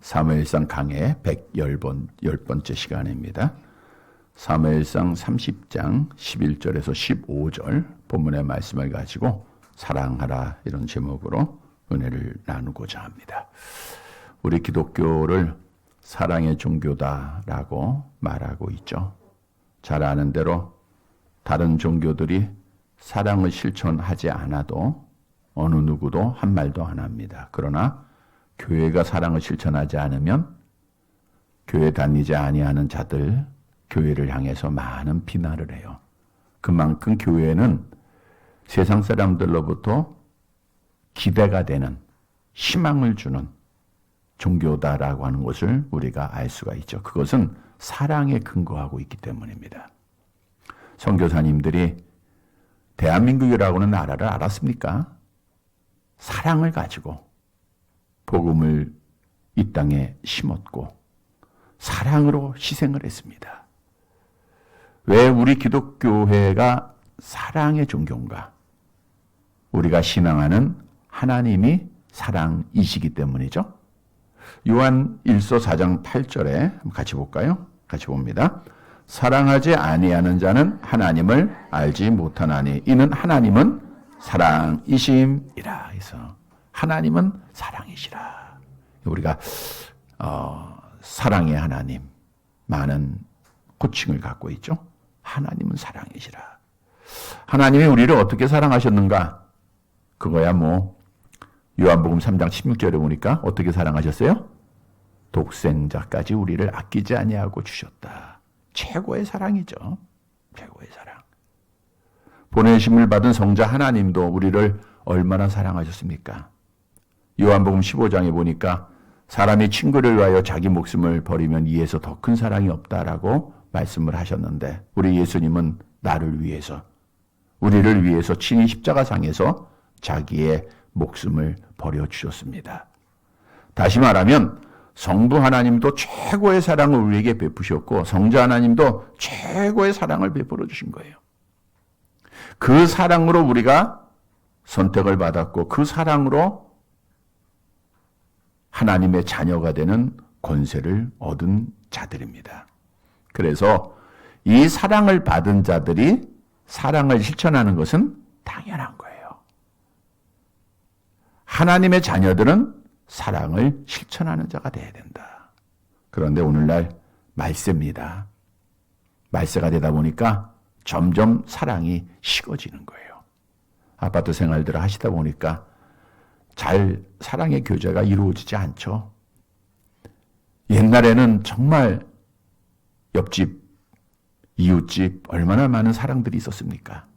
사무엘상 강해 110번째 시간입니다. 사무엘상 30장 11절에서 15절 본문의 말씀을 가지고 사랑하라 이런 제목으로 은혜를 나누고자 합니다. 우리 기독교를 사랑의 종교다라고 말하고 있죠. 잘 아는 대로 다른 종교들이 사랑을 실천하지 않아도 어느 누구도 한 말도 안 합니다. 그러나 교회가 사랑을 실천하지 않으면 교회 다니지 아니하는 자들 교회를 향해서 많은 비난을 해요. 그만큼 교회는 세상 사람들로부터 기대가 되는 희망을 주는 종교다라고 하는 것을 우리가 알 수가 있죠. 그것은 사랑에 근거하고 있기 때문입니다. 선교사님들이 대한민국이라고는 나라를 알았습니까? 사랑을 가지고 복음을 이 땅에 심었고 사랑으로 희생을 했습니다. 왜 우리 기독교회가 사랑의 종교인가? 우리가 신앙하는 하나님이 사랑이시기 때문이죠. 요한 1서 4장 8절에 같이 볼까요? 같이 봅니다. 사랑하지 아니하는 자는 하나님을 알지 못하나니 이는 하나님은 사랑이심이라 해서 하나님은 사랑이시라. 우리가 사랑의 하나님 많은 호칭을 갖고 있죠. 하나님은 사랑이시라. 하나님이 우리를 어떻게 사랑하셨는가? 그거야 요한복음 3장 16절에 보니까 어떻게 사랑하셨어요? 독생자까지 우리를 아끼지 아니하고 주셨다. 최고의 사랑이죠. 최고의 사랑. 보내심을 받은 성자 하나님도 우리를 얼마나 사랑하셨습니까? 요한복음 15장에 보니까 사람이 친구를 위하여 자기 목숨을 버리면 이에서 더 큰 사랑이 없다라고 말씀을 하셨는데 우리 예수님은 나를 위해서 우리를 위해서 친히 십자가상에서 자기의 목숨을 버려주셨습니다. 다시 말하면 성부 하나님도 최고의 사랑을 우리에게 베푸셨고 성자 하나님도 최고의 사랑을 베풀어 주신 거예요. 그 사랑으로 우리가 선택을 받았고 그 사랑으로 하나님의 자녀가 되는 권세를 얻은 자들입니다. 그래서 이 사랑을 받은 자들이 사랑을 실천하는 것은 당연한 거예요. 하나님의 자녀들은 사랑을 실천하는 자가 되어야 된다. 그런데 오늘날 말세입니다. 말세가 되다 보니까 점점 사랑이 식어지는 거예요. 아파트 생활들을 하시다 보니까 잘 사랑의 교제가 이루어지지 않죠. 옛날에는 정말 옆집, 이웃집 얼마나 많은 사랑들이 있었습니까?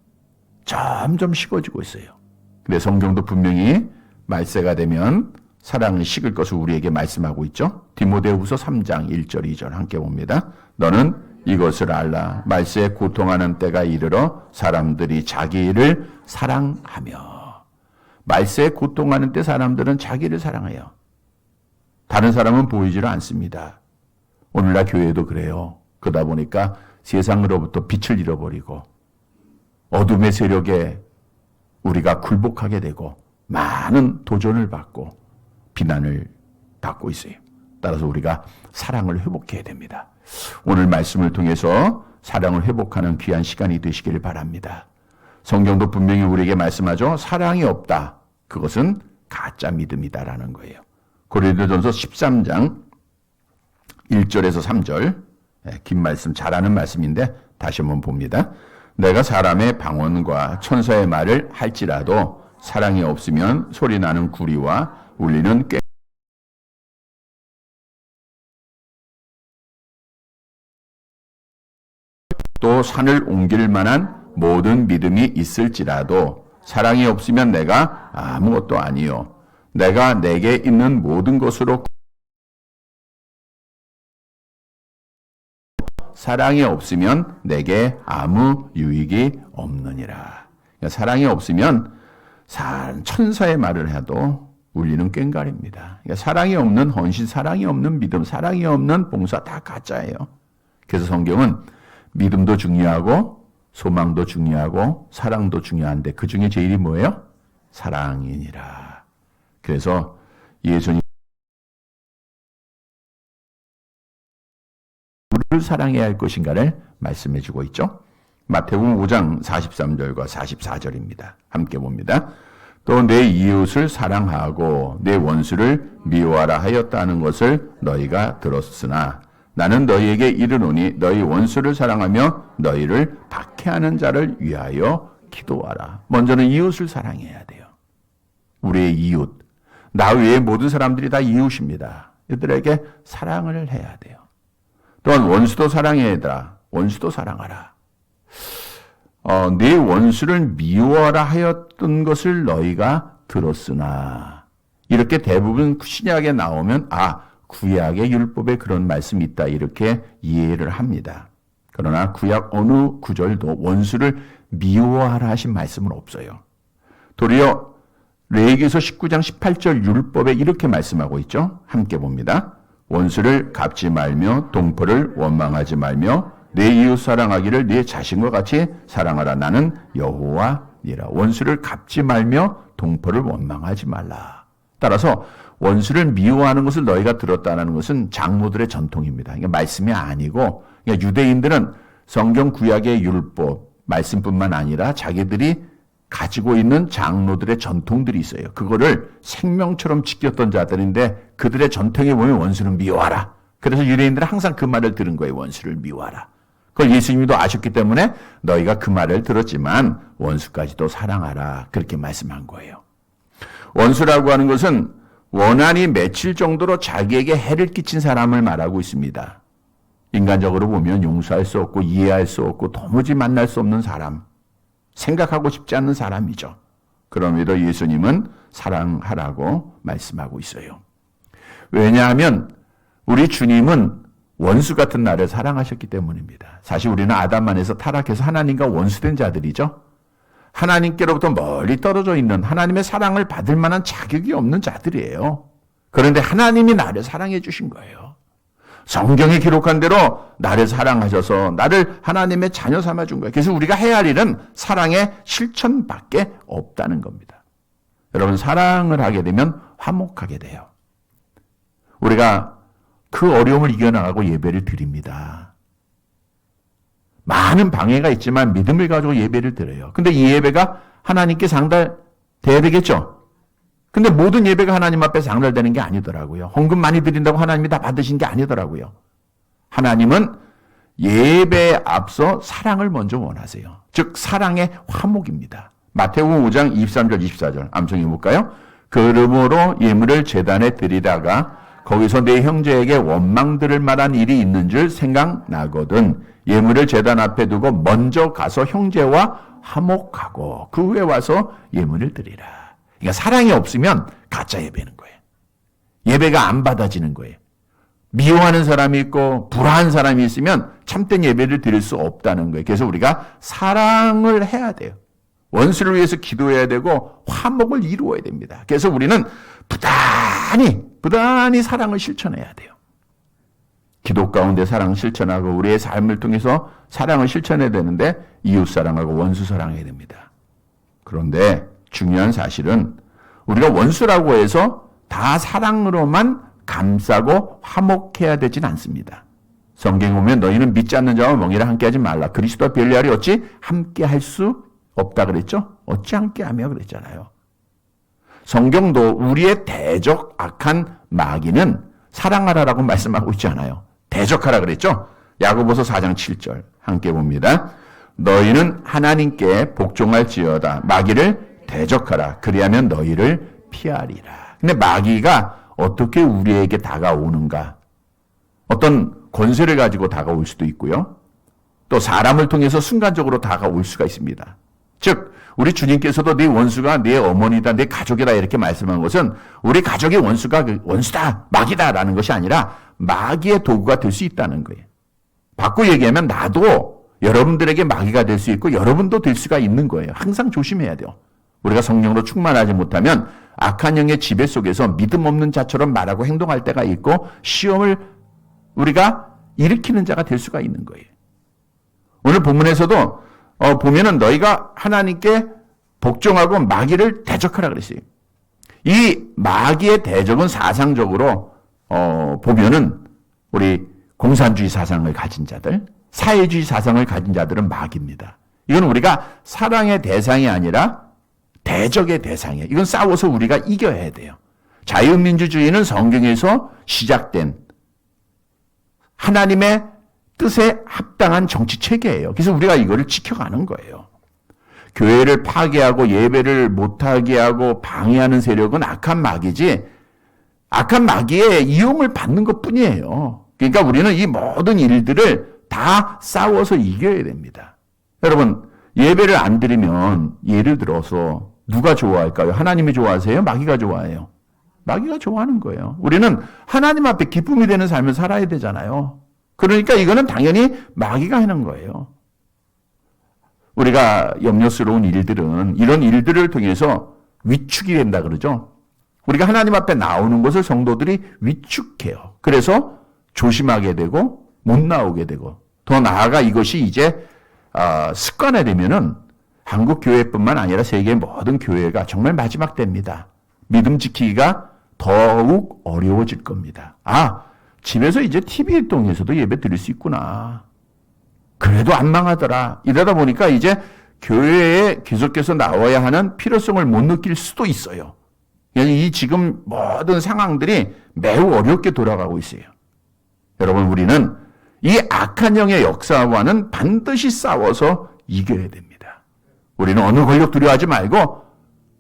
점점 식어지고 있어요. 근데 성경도 분명히 말세가 되면 사랑이 식을 것을 우리에게 말씀하고 있죠. 디모데후서 3장 1절 2절 함께 봅니다. 너는 이것을 알라. 말세에 고통하는 때가 이르러 사람들이 자기를 사랑하며 말세에 고통하는 때 사람들은 자기를 사랑해요. 다른 사람은 보이지를 않습니다. 오늘날 교회도 그래요. 그러다 보니까 세상으로부터 빛을 잃어버리고 어둠의 세력에 우리가 굴복하게 되고 많은 도전을 받고 비난을 받고 있어요. 따라서 우리가 사랑을 회복해야 됩니다. 오늘 말씀을 통해서 사랑을 회복하는 귀한 시간이 되시기를 바랍니다. 성경도 분명히 우리에게 말씀하죠. 사랑이 없다. 그것은 가짜 믿음이다라는 거예요. 고린도전서 13장 1절에서 3절 긴 말씀 잘하는 말씀인데 다시 한번 봅니다. 내가 사람의 방언과 천사의 말을 할지라도 사랑이 없으면 소리나는 구리와 울리는 꾀 또 산을 옮길 만한 모든 믿음이 있을지라도 사랑이 없으면 내가 아무것도 아니요 내가 내게 있는 모든 것으로 사랑이 없으면 내게 아무 유익이 없느니라. 그러니까 사랑이 없으면 천사의 말을 해도 울리는 꽹과리입니다. 그러니까 사랑이 없는 헌신, 사랑이 없는 믿음, 사랑이 없는 봉사 다 가짜예요. 그래서 성경은 믿음도 중요하고 소망도 중요하고 사랑도 중요한데 그 중에 제일이 뭐예요? 사랑이니라. 그래서 예수님 누구를 사랑해야 할 것인가를 말씀해 주고 있죠. 마태복음 5장 43절과 44절입니다. 함께 봅니다. 또 내 이웃을 사랑하고 내 원수를 미워하라 하였다는 것을 너희가 들었으나 나는 너희에게 이르노니 너희 원수를 사랑하며 너희를 박해하는 자를 위하여 기도하라. 먼저는 이웃을 사랑해야 돼요. 우리의 이웃, 나 외의 모든 사람들이 다 이웃입니다. 이들에게 사랑을 해야 돼요. 또한 원수도 사랑해야 되라. 원수도 사랑하라. 내 원수를 미워하라 하였던 것을 너희가 들었으나 이렇게 대부분 신약에 나오면 구약의 율법에 그런 말씀이 있다 이렇게 이해를 합니다. 그러나 구약 어느 구절도 원수를 미워하라 하신 말씀은 없어요. 도리어 레위기서 19장 18절 율법에 이렇게 말씀하고 있죠. 함께 봅니다. 원수를 갚지 말며 동포를 원망하지 말며 내 이웃 사랑하기를 네 자신과 같이 사랑하라. 나는 여호와니라. 원수를 갚지 말며 동포를 원망하지 말라. 따라서 원수를 미워하는 것을 너희가 들었다는 것은 장로들의 전통입니다. 이게 말씀이 아니고 그러니까 유대인들은 성경 구약의 율법 말씀뿐만 아니라 자기들이 가지고 있는 장로들의 전통들이 있어요. 그거를 생명처럼 지켰던 자들인데 그들의 전통에 보면 원수는 미워하라. 그래서 유대인들은 항상 그 말을 들은 거예요. 원수를 미워하라. 그걸 예수님도 아셨기 때문에 너희가 그 말을 들었지만 원수까지도 사랑하라. 그렇게 말씀한 거예요. 원수라고 하는 것은 원한이 맺힐 정도로 자기에게 해를 끼친 사람을 말하고 있습니다. 인간적으로 보면 용서할 수 없고 이해할 수 없고 도무지 만날 수 없는 사람, 생각하고 싶지 않는 사람이죠. 그럼에도 예수님은 사랑하라고 말씀하고 있어요. 왜냐하면 우리 주님은 원수 같은 나를 사랑하셨기 때문입니다. 사실 우리는 아담 안에서 타락해서 하나님과 원수된 자들이죠. 하나님께로부터 멀리 떨어져 있는 하나님의 사랑을 받을 만한 자격이 없는 자들이에요. 그런데 하나님이 나를 사랑해 주신 거예요. 성경에 기록한 대로 나를 사랑하셔서 나를 하나님의 자녀 삼아 준 거예요. 그래서 우리가 해야 할 일은 사랑의 실천밖에 없다는 겁니다. 여러분, 사랑을 하게 되면 화목하게 돼요. 우리가 그 어려움을 이겨나가고 예배를 드립니다. 많은 방해가 있지만 믿음을 가지고 예배를 드려요. 근데 이 예배가 하나님께 상달돼야 되겠죠? 근데 모든 예배가 하나님 앞에 상달되는 게 아니더라고요. 헌금 많이 드린다고 하나님이 다 받으신 게 아니더라고요. 하나님은 예배에 앞서 사랑을 먼저 원하세요. 즉 사랑의 화목입니다. 마태복음 5장 23절 24절 암송 읽어볼까요? 그러므로 예물을 제단에 드리다가 거기서 내 형제에게 원망 들을 만한 일이 있는 줄 생각나거든 예물을 제단 앞에 두고 먼저 가서 형제와 화목하고 그 후에 와서 예물을 드리라. 그러니까 사랑이 없으면 가짜 예배는 거예요. 예배가 안 받아지는 거예요. 미워하는 사람이 있고 불화한 사람이 있으면 참된 예배를 드릴 수 없다는 거예요. 그래서 우리가 사랑을 해야 돼요. 원수를 위해서 기도해야 되고 화목을 이루어야 됩니다. 그래서 우리는 부단히 사랑을 실천해야 돼요. 기도 가운데 사랑을 실천하고 우리의 삶을 통해서 사랑을 실천해야 되는데 이웃 사랑하고 원수 사랑해야 됩니다. 그런데 중요한 사실은 우리가 원수라고 해서 다 사랑으로만 감싸고 화목해야 되진 않습니다. 성경에 보면 너희는 믿지 않는 자와 멍에를 함께하지 말라. 그리스도와 벨리알이 어찌 함께할 수 없다 그랬죠? 어찌 함께하며 그랬잖아요. 성경도 우리의 대적 악한 마귀는 사랑하라라고 말씀하고 있지 않아요. 대적하라 그랬죠? 야고보서 4장 7절 함께 봅니다. 너희는 하나님께 복종할지어다. 마귀를 대적하라. 그리하면 너희를 피하리라. 근데 마귀가 어떻게 우리에게 다가오는가? 어떤 권세를 가지고 다가올 수도 있고요. 또 사람을 통해서 순간적으로 다가올 수가 있습니다. 즉 우리 주님께서도 네 원수가 네 어머니다, 네 가족이다 이렇게 말씀한 것은 우리 가족의 원수가 원수다, 마귀다라는 것이 아니라 마귀의 도구가 될 수 있다는 거예요. 바꿔 얘기하면 나도 여러분들에게 마귀가 될 수 있고 여러분도 될 수가 있는 거예요. 항상 조심해야 돼요. 우리가 성령으로 충만하지 못하면 악한 영의 지배 속에서 믿음 없는 자처럼 말하고 행동할 때가 있고 시험을 우리가 일으키는 자가 될 수가 있는 거예요. 오늘 본문에서도 보면은 너희가 하나님께 복종하고 마귀를 대적하라 그랬어요. 이 마귀의 대적은 사상적으로 보면은 우리 공산주의 사상을 가진 자들, 사회주의 사상을 가진 자들은 마귀입니다. 이건 우리가 사랑의 대상이 아니라 대적의 대상이에요. 이건 싸워서 우리가 이겨야 돼요. 자유민주주의는 성경에서 시작된 하나님의 뜻에 합당한 정치 체계예요. 그래서 우리가 이거를 지켜가는 거예요. 교회를 파괴하고 예배를 못하게 하고 방해하는 세력은 악한 마귀지, 악한 마귀의 이용을 받는 것뿐이에요. 그러니까 우리는 이 모든 일들을 다 싸워서 이겨야 됩니다. 여러분, 예배를 안 드리면 예를 들어서 누가 좋아할까요? 하나님이 좋아하세요? 마귀가 좋아해요? 마귀가 좋아하는 거예요. 우리는 하나님 앞에 기쁨이 되는 삶을 살아야 되잖아요. 그러니까 이거는 당연히 마귀가 하는 거예요. 우리가 염려스러운 일들은 이런 일들을 통해서 위축이 된다 그러죠. 우리가 하나님 앞에 나오는 것을 성도들이 위축해요. 그래서 조심하게 되고 못 나오게 되고, 더 나아가 이것이 이제 습관화되면은 한국 교회뿐만 아니라 세계의 모든 교회가 정말 마지막 때입니다. 믿음 지키기가 더욱 어려워질 겁니다. 집에서 이제 TV 통해서도 예배 드릴 수 있구나. 그래도 안 망하더라. 이러다 보니까 이제 교회에 계속해서 나와야 하는 필요성을 못 느낄 수도 있어요. 이 지금 모든 상황들이 매우 어렵게 돌아가고 있어요. 여러분, 우리는 이 악한 영의 역사와는 반드시 싸워서 이겨야 됩니다. 우리는 어느 권력 두려워하지 말고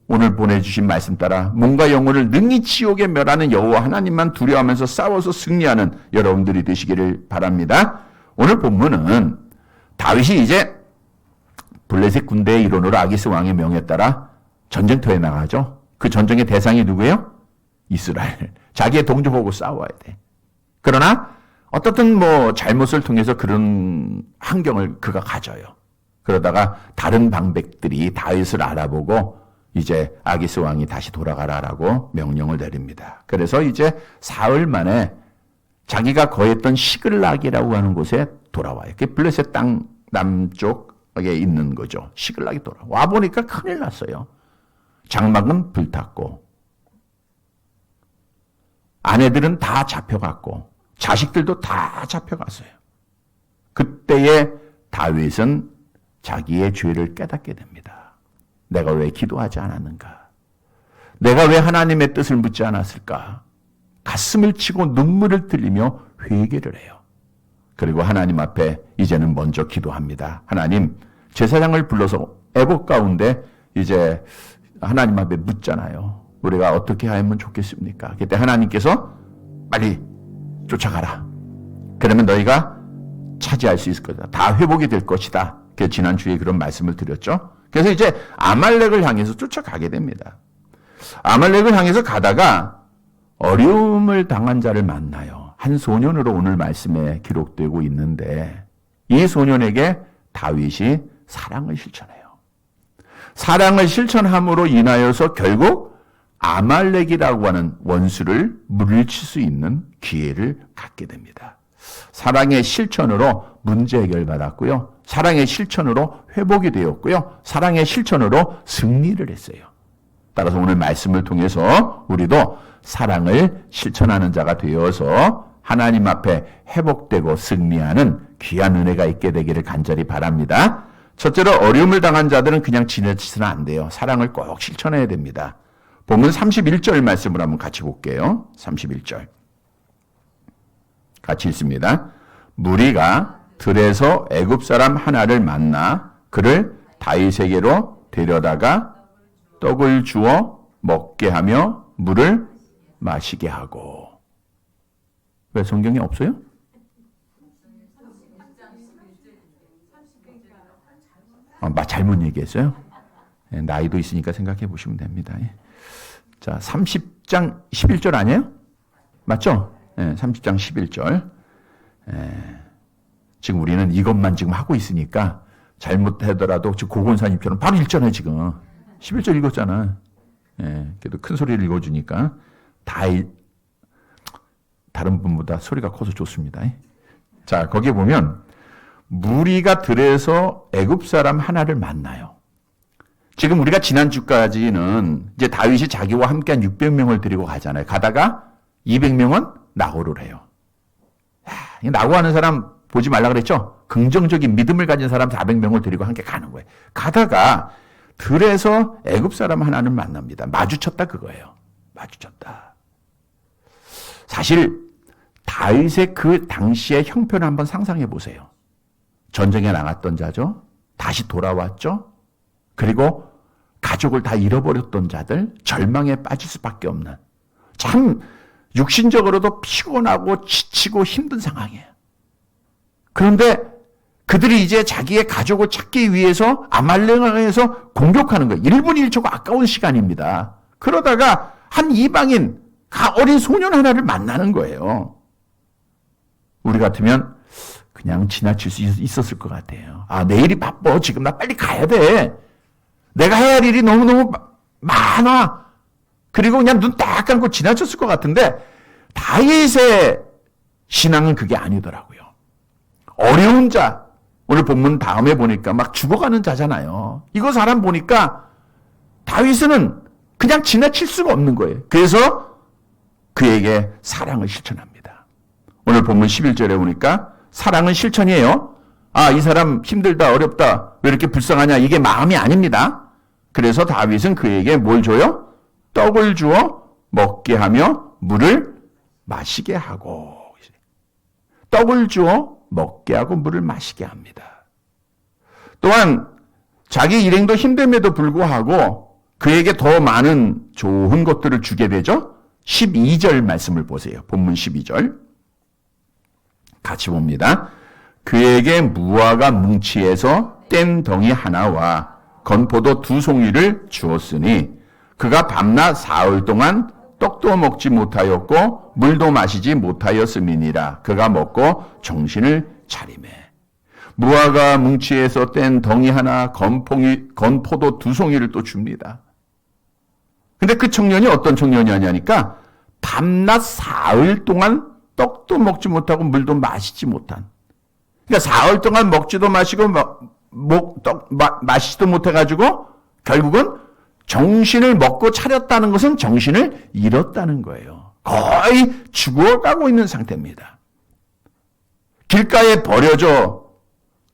오늘 보내주신 말씀 따라 몸과 영혼을 능히 지옥에 멸하는 여호와 하나님만 두려워하면서 싸워서 승리하는 여러분들이 되시기를 바랍니다. 오늘 본문은 다윗이 이제 블레셋 군대의 일원으로 아기스 왕의 명에 따라 전쟁터에 나가죠. 그 전쟁의 대상이 누구예요? 이스라엘. 자기의 동조 보고 싸워야 돼. 그러나 어떻든 잘못을 통해서 그런 환경을 그가 가져요. 그러다가 다른 방백들이 다윗을 알아보고 이제 아기스 왕이 다시 돌아가라라고 명령을 내립니다. 그래서 이제 사흘 만에 자기가 거했던 시글락이라고 하는 곳에 돌아와요. 그게 블레셋 땅 남쪽에 있는 거죠. 시글락이 돌아와 보니까 큰일 났어요. 장막은 불탔고 아내들은 다 잡혀갔고 자식들도 다 잡혀갔어요. 그때에 다윗은 자기의 죄를 깨닫게 됩니다. 내가 왜 기도하지 않았는가? 내가 왜 하나님의 뜻을 묻지 않았을까? 가슴을 치고 눈물을 흘리며 회개를 해요. 그리고 하나님 앞에 이제는 먼저 기도합니다. 하나님, 제사장을 불러서 애곡 가운데 이제 하나님 앞에 묻잖아요. 우리가 어떻게 하면 좋겠습니까? 그때 하나님께서 빨리 쫓아가라. 그러면 너희가 차지할 수 있을 거다. 다 회복이 될 것이다. 그래서 지난주에 그런 말씀을 드렸죠. 그래서 이제 아말렉을 향해서 쫓아가게 됩니다. 아말렉을 향해서 가다가 어려움을 당한 자를 만나요. 한 소년으로 오늘 말씀에 기록되고 있는데 이 소년에게 다윗이 사랑을 실천해요. 사랑을 실천함으로 인하여서 결국 아말렉이라고 하는 원수를 물리칠 수 있는 기회를 갖게 됩니다. 사랑의 실천으로 문제 해결받았고요. 사랑의 실천으로 회복이 되었고요. 사랑의 실천으로 승리를 했어요. 따라서 오늘 말씀을 통해서 우리도 사랑을 실천하는 자가 되어서 하나님 앞에 회복되고 승리하는 귀한 은혜가 있게 되기를 간절히 바랍니다. 첫째로 어려움을 당한 자들은 그냥 지나치서는 안 돼요. 사랑을 꼭 실천해야 됩니다. 본문 31절 말씀을 한번 같이 볼게요. 31절. 같이 읽습니다. 무리가 들에서 애굽 사람 하나를 만나 그를 다윗에게로 데려다가 떡을 주어 먹게 하며 물을 마시게 하고. 왜 성경에 없어요? 잘못 얘기했어요? 나이도 있으니까 생각해 보시면 됩니다. 자, 30장 11절 아니에요? 맞죠? 30장 11절. 지금 우리는 이것만 지금 하고 있으니까 잘못하더라도 지금 고건사님처럼 바로 읽잖아요, 지금. 11절 읽었잖아. 그래도 큰 소리를 읽어주니까 다른 분보다 소리가 커서 좋습니다. 자, 거기에 보면 무리가 들에서 애굽 사람 하나를 만나요. 지금 우리가 지난주까지는 이제 다윗이 자기와 함께한 600명을 데리고 가잖아요. 가다가 200명은 낙오를 해요. 나고 하는 사람 보지 말라 그랬죠? 긍정적인 믿음을 가진 사람 400명을 데리고 함께 가는 거예요. 가다가 들에서 애굽 사람 하나는 만납니다. 마주쳤다 그거예요. 마주쳤다. 사실 다윗의 그 당시의 형편을 한번 상상해 보세요. 전쟁에 나갔던 자죠. 다시 돌아왔죠. 그리고 가족을 다 잃어버렸던 자들, 절망에 빠질 수밖에 없는, 참 육신적으로도 피곤하고 지치고 힘든 상황이에요. 그런데 그들이 이제 자기의 가족을 찾기 위해서 아말렉에서 공격하는 거예요. 1분 1초가 아까운 시간입니다. 그러다가 한 이방인, 어린 소년 하나를 만나는 거예요. 우리 같으면 그냥 지나칠 수 있었을 것 같아요. 아, 내일이 바빠. 지금 나 빨리 가야 돼. 내가 해야 할 일이 너무너무 많아. 그리고 그냥 눈 딱 감고 지나쳤을 것 같은데 다윗의 신앙은 그게 아니더라고요. 어려운 자, 오늘 본문 다음에 보니까 막 죽어가는 자잖아요. 이거 사람 보니까 다윗은 그냥 지나칠 수가 없는 거예요. 그래서 그에게 사랑을 실천합니다. 오늘 본문 11절에 보니까 사랑은 실천이에요. 아, 이 사람 힘들다, 어렵다, 왜 이렇게 불쌍하냐, 이게 마음이 아닙니다. 그래서 다윗은 그에게 뭘 줘요? 떡을 주어 먹게 하며 물을 마시게 하고, 떡을 주어 먹게 하고 물을 마시게 합니다. 또한 자기 일행도 힘듦에도 불구하고 그에게 더 많은 좋은 것들을 주게 되죠. 12절 말씀을 보세요. 본문 12절 같이 봅니다. 그에게 무화과 뭉치에서 뗀 덩이 하나와 건포도 2송이를 주었으니 그가 밤낮 사흘 동안 떡도 먹지 못하였고 물도 마시지 못하였음이니라. 그가 먹고 정신을 차리매. 무화과 뭉치에서 뗀 덩이 하나, 건포도 2송이를 또 줍니다. 근데 그 청년이 어떤 청년이냐니까 밤낮 사흘 동안 떡도 먹지 못하고 물도 마시지 못한. 그러니까 사흘 동안 먹지도 마시고 마시지도 못해가지고 결국은 정신을 먹고 차렸다는 것은 정신을 잃었다는 거예요. 거의 죽어가고 있는 상태입니다. 길가에 버려져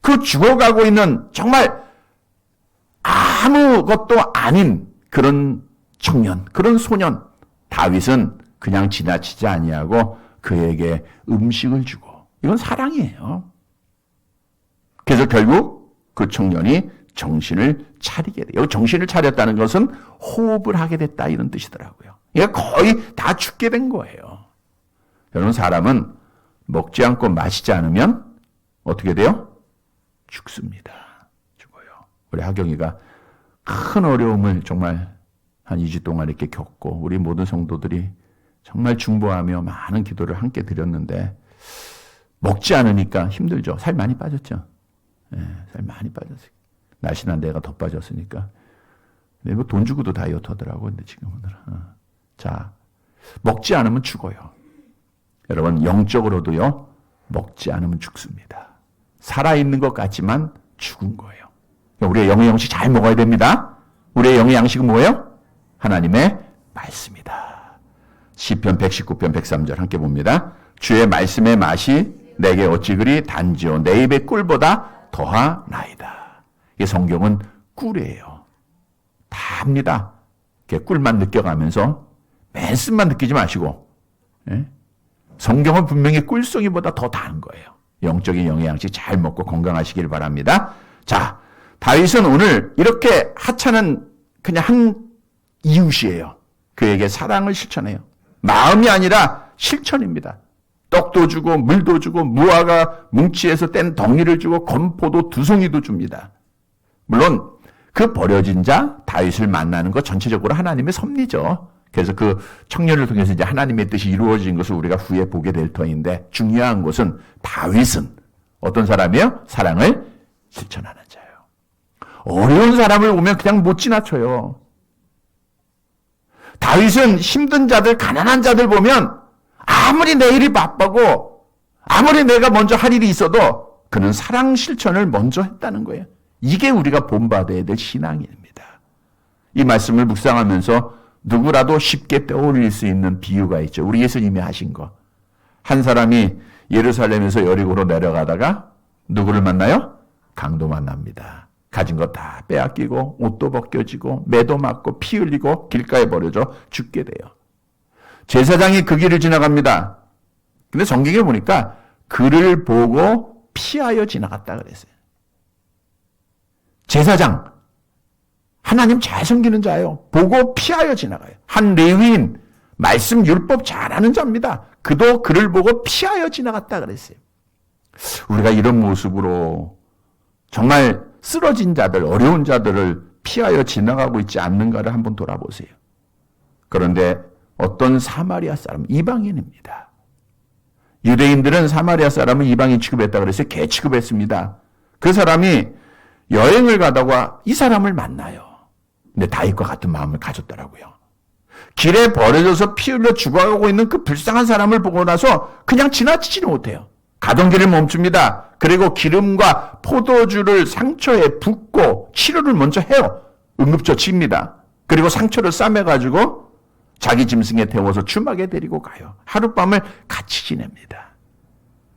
그 죽어가고 있는 정말 아무것도 아닌 그런 청년, 그런 소년 다윗은 그냥 지나치지 아니하고 그에게 음식을 주고, 이건 사랑이에요. 그래서 결국 그 청년이 정신을 차리게 돼요. 정신을 차렸다는 것은 호흡을 하게 됐다 이런 뜻이더라고요. 그러니까 거의 다 죽게 된 거예요. 여러분, 사람은 먹지 않고 마시지 않으면 어떻게 돼요? 죽습니다. 죽어요. 우리 하경이가 큰 어려움을 정말 한 2주 동안 이렇게 겪고 우리 모든 성도들이 정말 중보하며 많은 기도를 함께 드렸는데 먹지 않으니까 힘들죠. 살 많이 빠졌죠. 네, 살 많이 빠졌어요. 날씬한 데가 더 빠졌으니까. 근데 뭐 돈 주고도 다이어트 하더라고. 근데 지금은. 자, 먹지 않으면 죽어요. 여러분, 영적으로도요, 먹지 않으면 죽습니다. 살아있는 것 같지만 죽은 거예요. 우리의 영의 양식 잘 먹어야 됩니다. 우리의 영의 양식은 뭐예요? 하나님의 말씀이다. 시편 119편 103절 함께 봅니다. 주의 말씀의 맛이 내게 어찌 그리 단지요 내 입의 꿀보다 더하나이다. 이 성경은 꿀이에요. 다 합니다. 꿀만 느껴가면서 말씀만 느끼지 마시고, 예? 성경은 분명히 꿀송이보다 더 다른 거예요. 영적인 영의 양식 잘 먹고 건강하시길 바랍니다. 자, 다윗은 오늘 이렇게 하찮은 그냥 한 이웃이에요. 그에게 사랑을 실천해요. 마음이 아니라 실천입니다. 떡도 주고 물도 주고 무화과 뭉치에서 뗀 덩이를 주고 건포도 2송이도 줍니다. 물론 그 버려진 자 다윗을 만나는 것 전체적으로 하나님의 섭리죠. 그래서 그 청년을 통해서 이제 하나님의 뜻이 이루어진 것을 우리가 후에 보게 될 터인데, 중요한 것은 다윗은 어떤 사람이에요? 사랑을 실천하는 자예요. 어려운 사람을 보면 그냥 못 지나쳐요. 다윗은 힘든 자들, 가난한 자들 보면 아무리 내 일이 바쁘고 아무리 내가 먼저 할 일이 있어도 그는 사랑 실천을 먼저 했다는 거예요. 이게 우리가 본받아야 될 신앙입니다. 이 말씀을 묵상하면서 누구라도 쉽게 떠올릴 수 있는 비유가 있죠. 우리 예수님이 하신 거. 한 사람이 예루살렘에서 여리고로 내려가다가 누구를 만나요? 강도 만납니다. 가진 거 다 빼앗기고 옷도 벗겨지고 매도 맞고 피 흘리고 길가에 버려져 죽게 돼요. 제사장이 그 길을 지나갑니다. 근데 성경에 보니까 그를 보고 피하여 지나갔다 그랬어요. 제사장, 하나님 잘 섬기는 자예요. 보고 피하여 지나가요. 한 레위인, 말씀 율법 잘하는 자입니다. 그도 그를 보고 피하여 지나갔다 그랬어요. 우리가 이런 모습으로 정말 쓰러진 자들, 어려운 자들을 피하여 지나가고 있지 않는가를 한번 돌아보세요. 그런데 어떤 사마리아 사람, 이방인입니다. 유대인들은 사마리아 사람을 이방인 취급했다 그래서 개 취급했습니다. 그 사람이 여행을 가다가 이 사람을 만나요. 근데 다윗과 같은 마음을 가졌더라고요. 길에 버려져서 피 흘려 죽어가고 있는 그 불쌍한 사람을 보고 나서 그냥 지나치지는 못해요. 가던 길을 멈춥니다. 그리고 기름과 포도주를 상처에 붓고 치료를 먼저 해요. 응급조치입니다. 그리고 상처를 싸매가지고 자기 짐승에 태워서 주막에 데리고 가요. 하룻밤을 같이 지냅니다.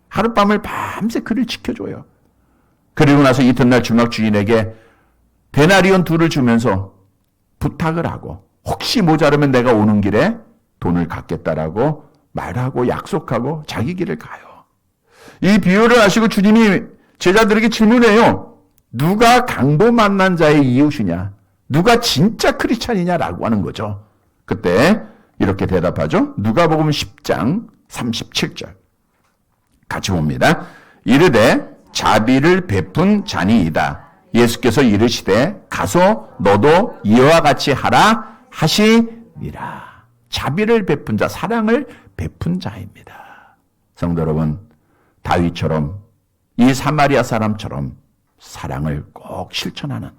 하룻밤을 밤새 그를 지켜줘요. 그리고 나서 이튿날 주막 주인에게 데나리온 2를 주면서 부탁을 하고 혹시 모자르면 내가 오는 길에 돈을 갚겠다라고 말하고 약속하고 자기 길을 가요. 이 비유를 아시고 주님이 제자들에게 질문해요. 누가 강도 만난 자의 이웃이냐? 누가 진짜 크리스찬이냐라고 하는 거죠. 그때 이렇게 대답하죠. 누가복음 10장 37절. 같이 봅니다. 이르되 자비를 베푼 자니이다. 예수께서 이르시되 가서 너도 이와 같이 하라 하시니라. 자비를 베푼 자, 사랑을 베푼 자입니다. 성도 여러분, 다윗처럼 이 사마리아 사람처럼 사랑을 꼭 실천하는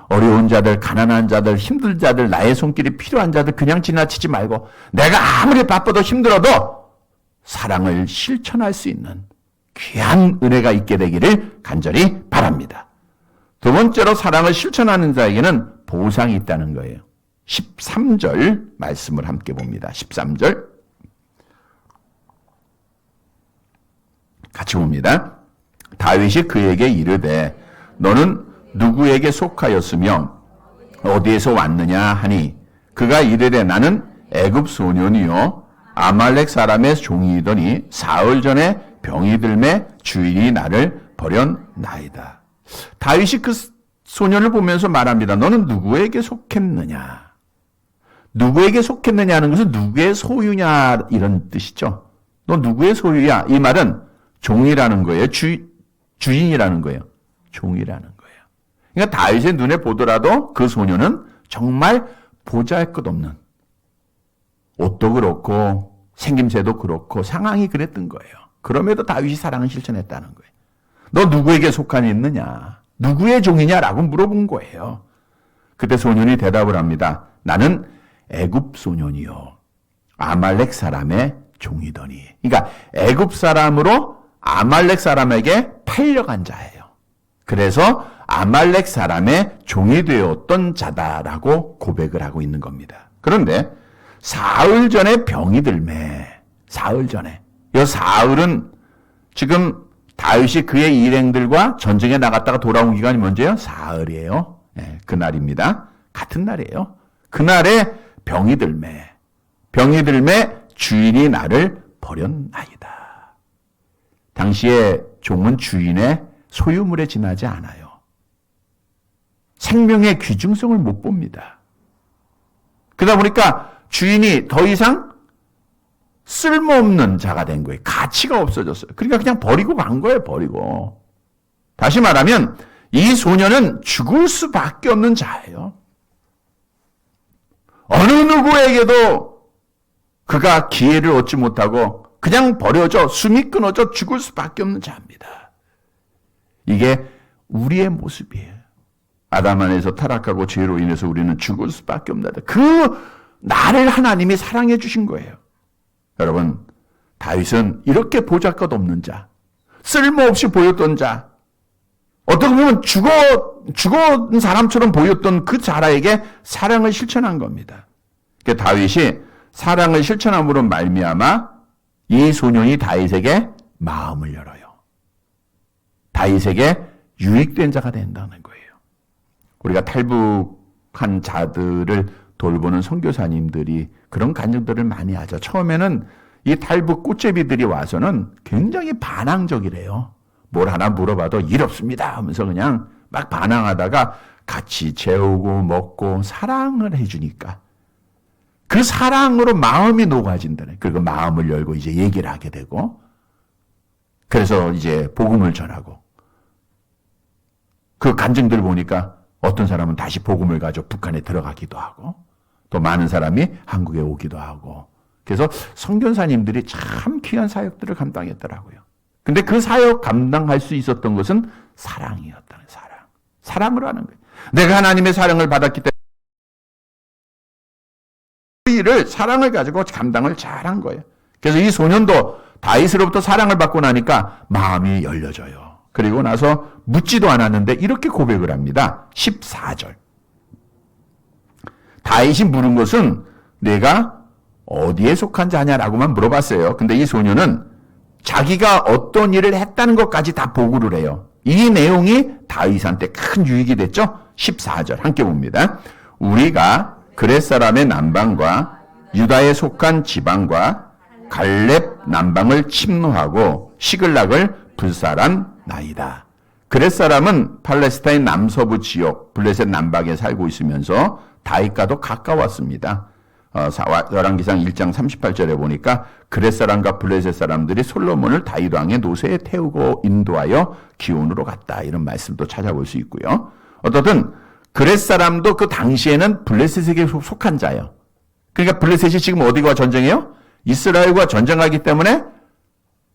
어려운 자들, 가난한 자들, 힘든 자들, 나의 손길이 필요한 자들 그냥 지나치지 말고 내가 아무리 바빠도 힘들어도 사랑을 실천할 수 있는 귀한 은혜가 있게 되기를 간절히 바랍니다. 두 번째로 사랑을 실천하는 자에게는 보상이 있다는 거예요. 13절 말씀을 함께 봅니다. 13절 같이 봅니다. 다윗이 그에게 이르되 너는 누구에게 속하였으며 어디에서 왔느냐 하니 그가 이르되 나는 애굽 소년이요 아말렉 사람의 종이더니 사흘 전에 병이 들매 주인이 나를 버렸나이다. 다윗이 그 소년을 보면서 말합니다. 너는 누구에게 속했느냐? 누구에게 속했느냐 하는 것은 누구의 소유냐 이런 뜻이죠. 너 누구의 소유야? 이 말은 종이라는 거예요. 주인이라는 거예요. 종이라는 거예요. 그러니까 다윗의 눈에 보더라도 그 소년은 정말 보잘것없는 옷도 그렇고 생김새도 그렇고 상황이 그랬던 거예요. 그럼에도 다윗이 사랑을 실천했다는 거예요. 너 누구에게 속한 있느냐? 누구의 종이냐라고 물어본 거예요. 그때 소년이 대답을 합니다. 나는 애굽 소년이요 아말렉 사람의 종이더니. 그러니까 애굽 사람으로 아말렉 사람에게 팔려간 자예요. 그래서 아말렉 사람의 종이 되었던 자다라고 고백을 하고 있는 겁니다. 그런데 사흘 전에 병이 들매. 사흘 전에. 이 사흘은 지금 다윗이 그의 일행들과 전쟁에 나갔다가 돌아온 기간이 먼저요? 사흘이에요. 네, 그날입니다. 같은 날이에요. 그날에 병이 들매. 병이 들매 주인이 나를 버렸나이다. 당시에 종은 주인의 소유물에 지나지 않아요. 생명의 귀중성을 못 봅니다. 그러다 보니까 주인이 더 이상 쓸모없는 자가 된 거예요. 가치가 없어졌어요. 그러니까 그냥 버리고 간 거예요. 버리고. 다시 말하면 이 소년은 죽을 수밖에 없는 자예요. 어느 누구에게도 그가 기회를 얻지 못하고 그냥 버려져 숨이 끊어져 죽을 수밖에 없는 자입니다. 이게 우리의 모습이에요. 아담 안에서 타락하고 죄로 인해서 우리는 죽을 수밖에 없는 자. 그 나를 하나님이 사랑해 주신 거예요. 여러분, 다윗은 이렇게 보잘것없는 자, 쓸모없이 보였던 자, 어떻게 보면 죽은 사람처럼 보였던 그 자라에게 사랑을 실천한 겁니다. 다윗이 사랑을 실천함으로 말미암아 이 소년이 다윗에게 마음을 열어요. 다윗에게 유익된 자가 된다는 거예요. 우리가 탈북한 자들을 돌보는 선교사님들이 그런 간증들을 많이 하죠. 처음에는 이 탈북 꽃제비들이 와서는 굉장히 반항적이래요. 뭘 하나 물어봐도 일 없습니다 하면서 그냥 막 반항하다가 같이 재우고 먹고 사랑을 해주니까 그 사랑으로 마음이 녹아진다네. 그리고 마음을 열고 이제 얘기를 하게 되고 그래서 이제 복음을 전하고 그 간증들 보니까 어떤 사람은 다시 복음을 가지고 북한에 들어가기도 하고 또 많은 사람이 한국에 오기도 하고 그래서 선교사님들이 참 귀한 사역들을 감당했더라고요. 근데 그 사역 감당할 수 있었던 것은 사랑이었다는 사랑. 사랑으로 하는 거예요. 내가 하나님의 사랑을 받았기 때문에 그 일을 사랑을 가지고 감당을 잘한 거예요. 그래서 이 소년도 다윗으로부터 사랑을 받고 나니까 마음이 열려져요. 그리고 나서 묻지도 않았는데 이렇게 고백을 합니다. 14절. 다윗이 물은 것은 내가 어디에 속한 자냐라고만 물어봤어요. 근데 이 소년은 자기가 어떤 일을 했다는 것까지 다 보고를 해요. 이 내용이 다윗한테 큰 유익이 됐죠. 14절 함께 봅니다. 우리가 그렛 사람의 남방과 유다에 속한 지방과 갈렙 남방을 침노하고 시글락을 불살한 나이다. 그렛 사람은 팔레스타인 남서부 지역 블레셋 남방에 살고 있으면서 다윗과도 가까웠습니다. 열왕기상 1장 38절에 보니까 그렛 사람과 블레셋 사람들이 솔로몬을 다윗 왕의 노새에 태우고 인도하여 기온으로 갔다. 이런 말씀도 찾아볼 수 있고요. 어떻든 그렛 사람도 그 당시에는 블레셋에게 속한 자예요. 그러니까 블레셋이 지금 어디와 전쟁해요? 이스라엘과 전쟁하기 때문에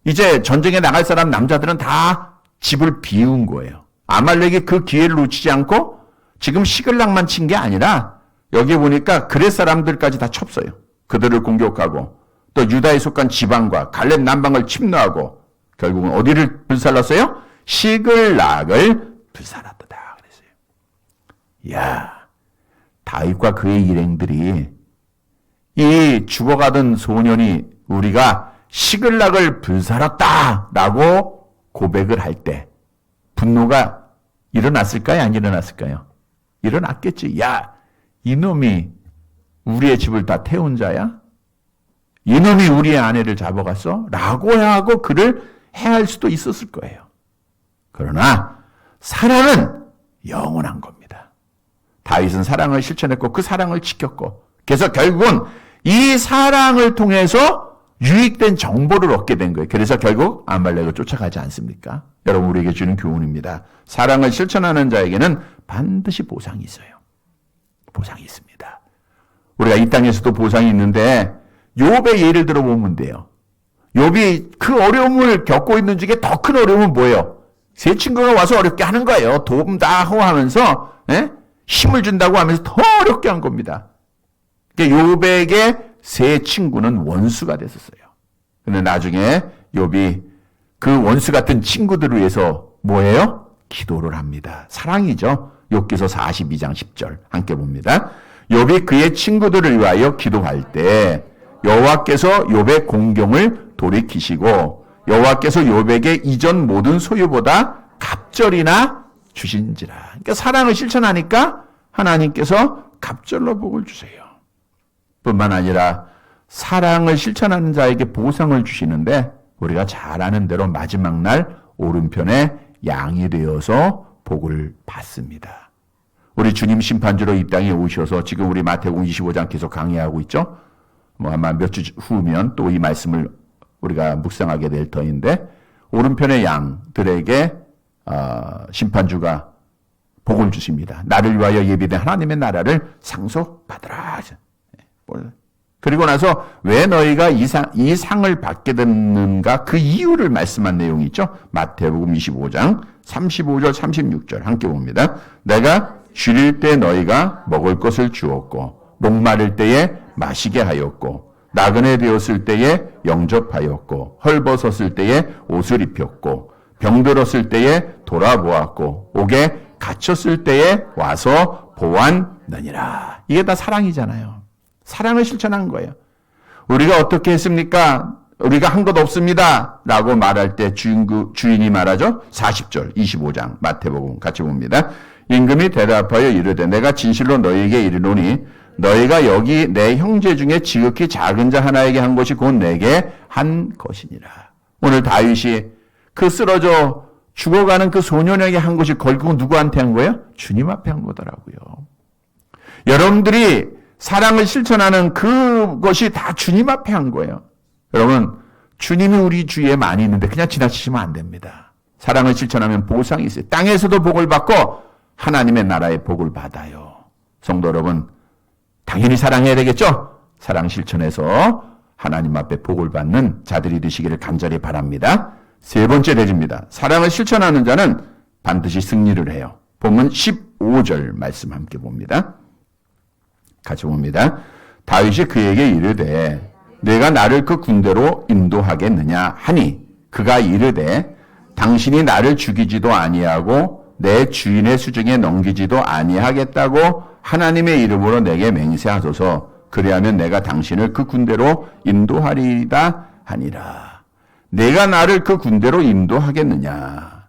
이제 전쟁에 나갈 사람 남자들은 다 집을 비운 거예요. 아말렉이 그 기회를 놓치지 않고 지금 시글락만 친 게 아니라 여기 보니까 그렛 사람들까지 다 쳤어요. 그들을 공격하고 또 유다에 속한 지방과 갈렙 남방을 침노하고 결국은 어디를 불살랐어요? 시글락을 불살랐다 그랬어요. 이야, 다윗과 그의 일행들이 이 죽어가던 소년이 우리가 시글락을 불살았다라고 고백을 할 때 분노가 일어났을까요? 안 일어났을까요? 일어났겠지. 야, 이놈이 우리의 집을 다 태운 자야? 이놈이 우리의 아내를 잡아갔어? 라고 하고 그를 해할 수도 있었을 거예요. 그러나 사랑은 영원한 겁니다. 다윗은 사랑을 실천했고 그 사랑을 지켰고 그래서 결국은 이 사랑을 통해서 유익된 정보를 얻게 된 거예요. 그래서 결국 아말렉을 쫓아가지 않습니까? 여러분 우리에게 주는 교훈입니다. 사랑을 실천하는 자에게는 반드시 보상이 있어요. 보상이 있습니다. 우리가 이 땅에서도 보상이 있는데 욥의 예를 들어보면 돼요. 욥이 그 어려움을 겪고 있는 중에 더 큰 어려움은 뭐예요? 세 친구가 와서 어렵게 하는 거예요. 도움다호 하면서 힘을 준다고 하면서 더 어렵게 한 겁니다. 욥에게 세 친구는 원수가 됐었어요. 근데 나중에 욥이 그 원수 같은 친구들을 위해서 뭐예요? 기도를 합니다. 사랑이죠. 욥기서 42장 10절 함께 봅니다. 욥이 그의 친구들을 위하여 기도할 때 여호와께서 욥의 공경을 돌이키시고 여호와께서 욥에게 이전 모든 소유보다 갑절이나 주신지라. 그러니까 사랑을 실천하니까 하나님께서 갑절로 복을 주세요. 뿐만 아니라 사랑을 실천하는 자에게 보상을 주시는데 우리가 잘 아는 대로 마지막 날 오른편에 양이 되어서 복을 받습니다. 우리 주님 심판주로 이 땅에 오셔서 지금 우리 마태복음 25장 계속 강의하고 있죠. 아마 몇 주 후면 또 이 말씀을 우리가 묵상하게 될 터인데 오른편의 양들에게 심판주가 복을 주십니다. 나를 위하여 예비된 하나님의 나라를 상속받으라. 그리고 나서 왜 너희가 이 상을 받게 됐는가 그 이유를 말씀한 내용이 있죠. 마태복음 25장 35절 36절 함께 봅니다. 내가 줄일 때 너희가 먹을 것을 주었고 목마를 때에 마시게 하였고 나그네 되었을 때에 영접하였고 헐벗었을 때에 옷을 입혔고 병들었을 때에 돌아보았고 옥에 갇혔을 때에 와서 보았느니라. 이게 다 사랑이잖아요. 사랑을 실천한 거예요. 우리가 어떻게 했습니까? 우리가 한 것 없습니다 라고 말할 때 주인이 말하죠. 40절 25장 마태복음 같이 봅니다. 임금이 대답하여 이르되 내가 진실로 너희에게 이르노니 너희가 여기 내 형제 중에 지극히 작은 자 하나에게 한 것이 곧 내게 한 것이니라. 오늘 다윗이 그 쓰러져 죽어가는 그 소년에게 한 것이 결국은 누구한테 한 거예요? 주님 앞에 한 거더라고요. 여러분들이 사랑을 실천하는 그것이 다 주님 앞에 한 거예요. 여러분, 주님이 우리 주위에 많이 있는데 그냥 지나치시면 안 됩니다. 사랑을 실천하면 보상이 있어요. 땅에서도 복을 받고 하나님의 나라의 복을 받아요. 성도 여러분, 당연히 사랑해야 되겠죠? 사랑 실천해서 하나님 앞에 복을 받는 자들이 되시기를 간절히 바랍니다. 세 번째 대지입니다. 사랑을 실천하는 자는 반드시 승리를 해요. 본문 15절 말씀 함께 봅니다. 같이 봅니다. 다윗이 그에게 이르되 내가 나를 그 군대로 인도하겠느냐 하니 그가 이르되 당신이 나를 죽이지도 아니하고 내 주인의 수중에 넘기지도 아니하겠다고 하나님의 이름으로 내게 맹세하소서. 그리하면 내가 당신을 그 군대로 인도하리이다 하니라. 내가 나를 그 군대로 인도하겠느냐.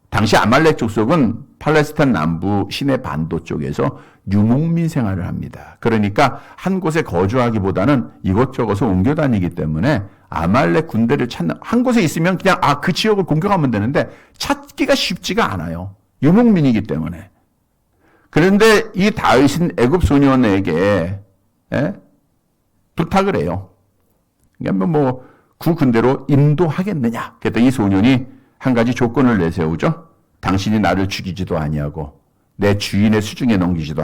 당시 아말렉 족속은 팔레스타인 남부 시내 반도 쪽에서 유목민 생활을 합니다. 그러니까 한 곳에 거주하기보다는 이곳저곳을 옮겨 다니기 때문에 아말렉 군대를 찾는, 한 곳에 있으면 그냥 그 지역을 공격하면 되는데 찾기가 쉽지가 않아요. 유목민이기 때문에. 그런데 이 다윗은 애굽 소년에게 부탁을 해요. 그러니까 그 군대로 인도하겠느냐. 그랬더니 이 소년이 한 가지 조건을 내세우죠. 당신이 나를 죽이지도 아니하고 내 주인의 수중에 넘기지도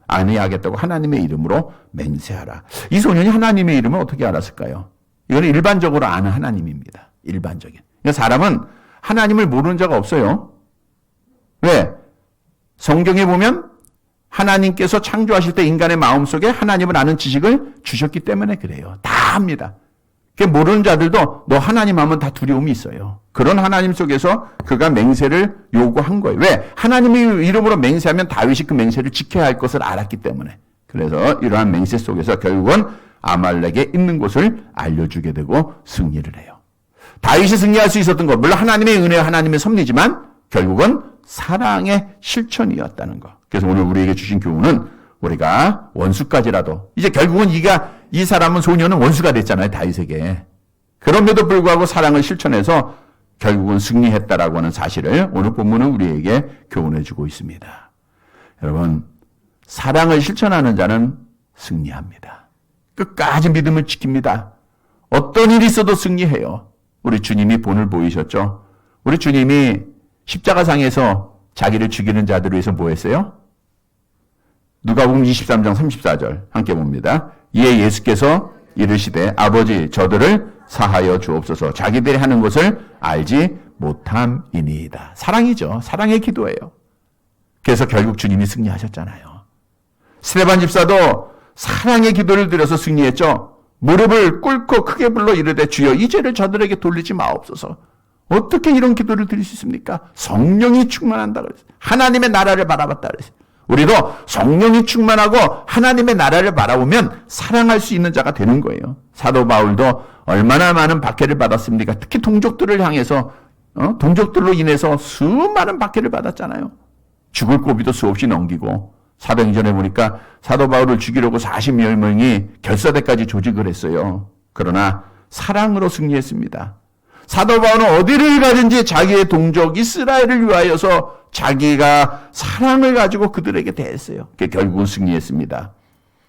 아니하겠다고 하나님의 이름으로 맹세하라. 이 소년이 하나님의 이름을 어떻게 알았을까요? 이거는 일반적으로 아는 하나님입니다. 일반적인. 그러니까 사람은 하나님을 모르는 자가 없어요. 왜? 성경에 보면 하나님께서 창조하실 때 인간의 마음속에 하나님을 아는 지식을 주셨기 때문에 그래요. 다 합니다. 모르는 자들도 너 하나님 하면 다 두려움이 있어요. 그런 하나님 속에서 그가 맹세를 요구한 거예요. 왜? 하나님의 이름으로 맹세하면 다윗이 그 맹세를 지켜야 할 것을 알았기 때문에. 그래서 이러한 맹세 속에서 결국은 아말렉에 있는 곳을 알려주게 되고 승리를 해요. 다윗이 승리할 수 있었던 것, 물론 하나님의 은혜와 하나님의 섭리지만 결국은 사랑의 실천이었다는 것. 그래서 오늘 우리에게 주신 교훈은 우리가 원수까지라도 이제 결국은 이 사람은 소년은 원수가 됐잖아요. 다윗에게. 그럼에도 불구하고 사랑을 실천해서 결국은 승리했다라고 하는 사실을 오늘 본문은 우리에게 교훈해 주고 있습니다. 여러분, 사랑을 실천하는 자는 승리합니다. 끝까지 믿음을 지킵니다. 어떤 일이 있어도 승리해요. 우리 주님이 본을 보이셨죠? 우리 주님이 십자가상에서 자기를 죽이는 자들을 위해서 뭐 했어요? 누가복음 23장 34절 함께 봅니다. 이에 예수께서 이르시되 아버지 저들을 사하여 주옵소서. 자기들이 하는 것을 알지 못함이니이다. 사랑이죠. 사랑의 기도예요. 그래서 결국 주님이 승리하셨잖아요. 스데반 집사도 사랑의 기도를 드려서 승리했죠. 무릎을 꿇고 크게 불러 이르되 주여 이 죄를 저들에게 돌리지 마옵소서. 어떻게 이런 기도를 드릴 수 있습니까? 성령이 충만한다 그랬어요. 하나님의 나라를 바라봤다 그랬어요. 우리도 성령이 충만하고 하나님의 나라를 바라보면 사랑할 수 있는 자가 되는 거예요. 사도 바울도 얼마나 많은 박해를 받았습니까? 특히 동족들을 향해서 동족들로 인해서 수많은 박해를 받았잖아요. 죽을 고비도 수없이 넘기고 사도행전에 보니까 사도 바울을 죽이려고 40여 명이 결사대까지 조직을 했어요. 그러나 사랑으로 승리했습니다. 사도 바울은 어디를 가든지 자기의 동족 이스라엘을 위하여서 자기가 사랑을 가지고 그들에게 대했어요. 결국은 승리했습니다.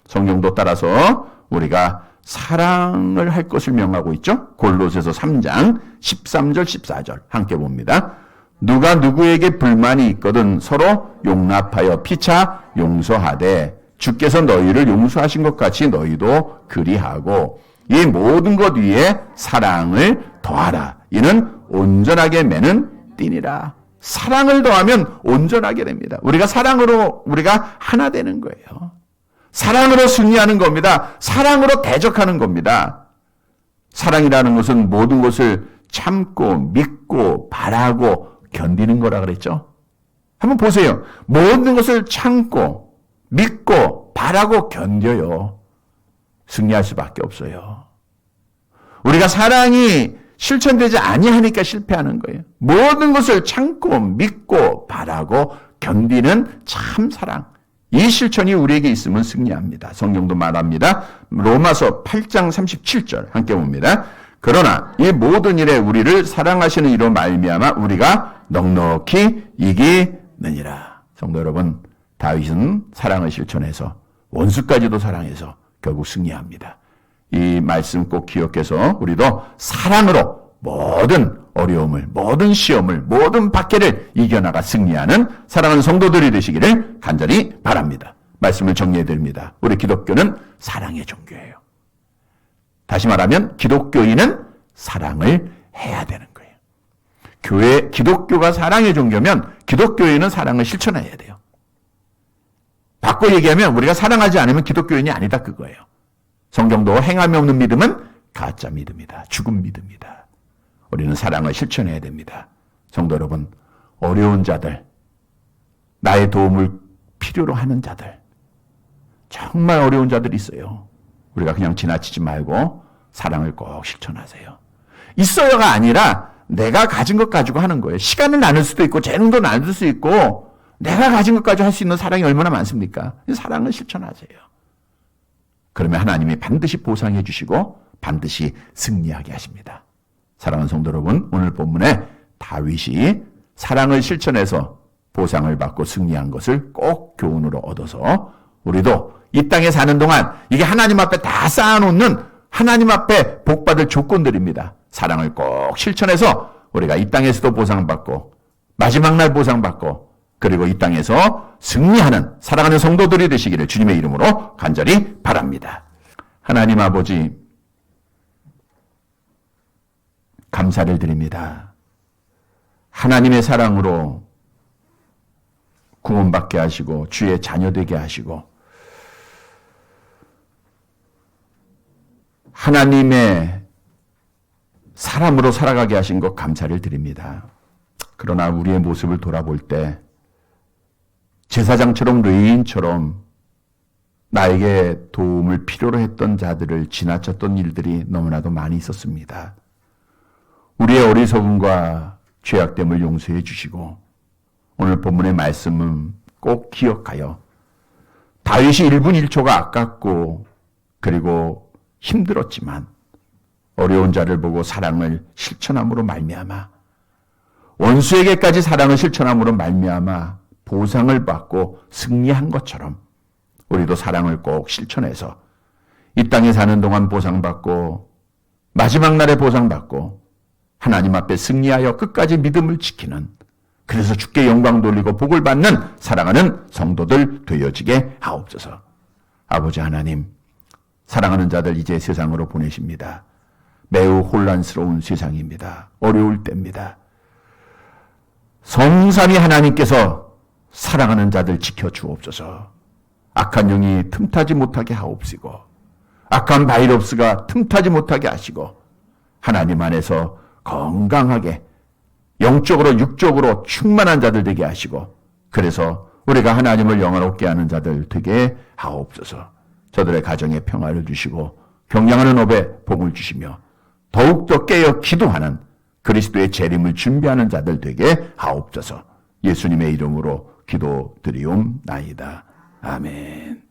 성경도 따라서 우리가 사랑을 할 것을 명하고 있죠. 골로새서 3장 13절 14절 함께 봅니다. 누가 누구에게 불만이 있거든 서로 용납하여 피차 용서하되 주께서 너희를 용서하신 것 같이 너희도 그리하고 이 모든 것 위에 사랑을 더하라. 이는 온전하게 매는 띠니라. 사랑을 더하면 온전하게 됩니다. 우리가 사랑으로 우리가 하나 되는 거예요. 사랑으로 승리하는 겁니다. 사랑으로 대적하는 겁니다. 사랑이라는 것은 모든 것을 참고 믿고 바라고 견디는 거라 그랬죠. 한번 보세요. 모든 것을 참고 믿고 바라고 견뎌요. 승리할 수밖에 없어요. 우리가 사랑이 실천되지 아니하니까 실패하는 거예요. 모든 것을 참고 믿고 바라고 견디는 참 사랑. 이 실천이 우리에게 있으면 승리합니다. 성경도 말합니다. 로마서 8장 37절 함께 봅니다. 그러나 이 모든 일에 우리를 사랑하시는 이로 말미암아 우리가 넉넉히 이기느니라. 성도 여러분, 다윗은 사랑을 실천해서 원수까지도 사랑해서 결국 승리합니다. 이 말씀 꼭 기억해서 우리도 사랑으로 모든 어려움을, 모든 시험을, 모든 박해를 이겨나가 승리하는 사랑하는 성도들이 되시기를 간절히 바랍니다. 말씀을 정리해 드립니다. 우리 기독교는 사랑의 종교예요. 다시 말하면 기독교인은 사랑을 해야 되는 거예요. 기독교가 사랑의 종교면 기독교인은 사랑을 실천해야 돼요. 바꿔 얘기하면 우리가 사랑하지 않으면 기독교인이 아니다 그거예요. 성경도 행함이 없는 믿음은 가짜 믿음이다. 죽은 믿음이다. 우리는 사랑을 실천해야 됩니다. 성도 여러분, 어려운 자들, 나의 도움을 필요로 하는 자들, 정말 어려운 자들이 있어요. 우리가 그냥 지나치지 말고 사랑을 꼭 실천하세요. 있어요가 아니라 내가 가진 것 가지고 하는 거예요. 시간을 나눌 수도 있고 재능도 나눌 수 있고 내가 가진 것 가지고 할 수 있는 사랑이 얼마나 많습니까? 사랑을 실천하세요. 그러면 하나님이 반드시 보상해 주시고 반드시 승리하게 하십니다. 사랑하는 성도 여러분, 오늘 본문에 다윗이 사랑을 실천해서 보상을 받고 승리한 것을 꼭 교훈으로 얻어서 우리도 이 땅에 사는 동안 이게 하나님 앞에 다 쌓아놓는 하나님 앞에 복받을 조건들입니다. 사랑을 꼭 실천해서 우리가 이 땅에서도 보상받고 마지막 날 보상받고 그리고 이 땅에서 승리하는 사랑하는 성도들이 되시기를 주님의 이름으로 간절히 바랍니다. 하나님 아버지, 감사를 드립니다. 하나님의 사랑으로 구원받게 하시고 주의 자녀 되게 하시고 하나님의 사람으로 살아가게 하신 것 감사를 드립니다. 그러나 우리의 모습을 돌아볼 때 제사장처럼 레위인처럼 나에게 도움을 필요로 했던 자들을 지나쳤던 일들이 너무나도 많이 있었습니다. 우리의 어리석음과 죄악됨을 용서해 주시고 오늘 본문의 말씀은 꼭 기억하여 다윗이 1분 1초가 아깝고 그리고 힘들었지만 어려운 자를 보고 사랑을 실천함으로 말미암아 원수에게까지 사랑을 실천함으로 말미암아 보상을 받고 승리한 것처럼 우리도 사랑을 꼭 실천해서 이 땅에 사는 동안 보상받고 마지막 날에 보상받고 하나님 앞에 승리하여 끝까지 믿음을 지키는 그래서 주께 영광 돌리고 복을 받는 사랑하는 성도들 되어지게 하옵소서. 아버지 하나님, 사랑하는 자들 이제 세상으로 보내십니다. 매우 혼란스러운 세상입니다. 어려울 때입니다. 성삼위 하나님께서 사랑하는 자들 지켜주옵소서. 악한 영이 틈타지 못하게 하옵시고 악한 바이러스가 틈타지 못하게 하시고 하나님 안에서 건강하게 영적으로 육적으로 충만한 자들 되게 하시고 그래서 우리가 하나님을 영화롭게 하는 자들 되게 하옵소서. 저들의 가정에 평화를 주시고 경량하는 업에 복을 주시며 더욱더 깨어 기도하는 그리스도의 재림을 준비하는 자들 되게 하옵소서. 예수님의 이름으로 기도드리옵나이다. 아멘.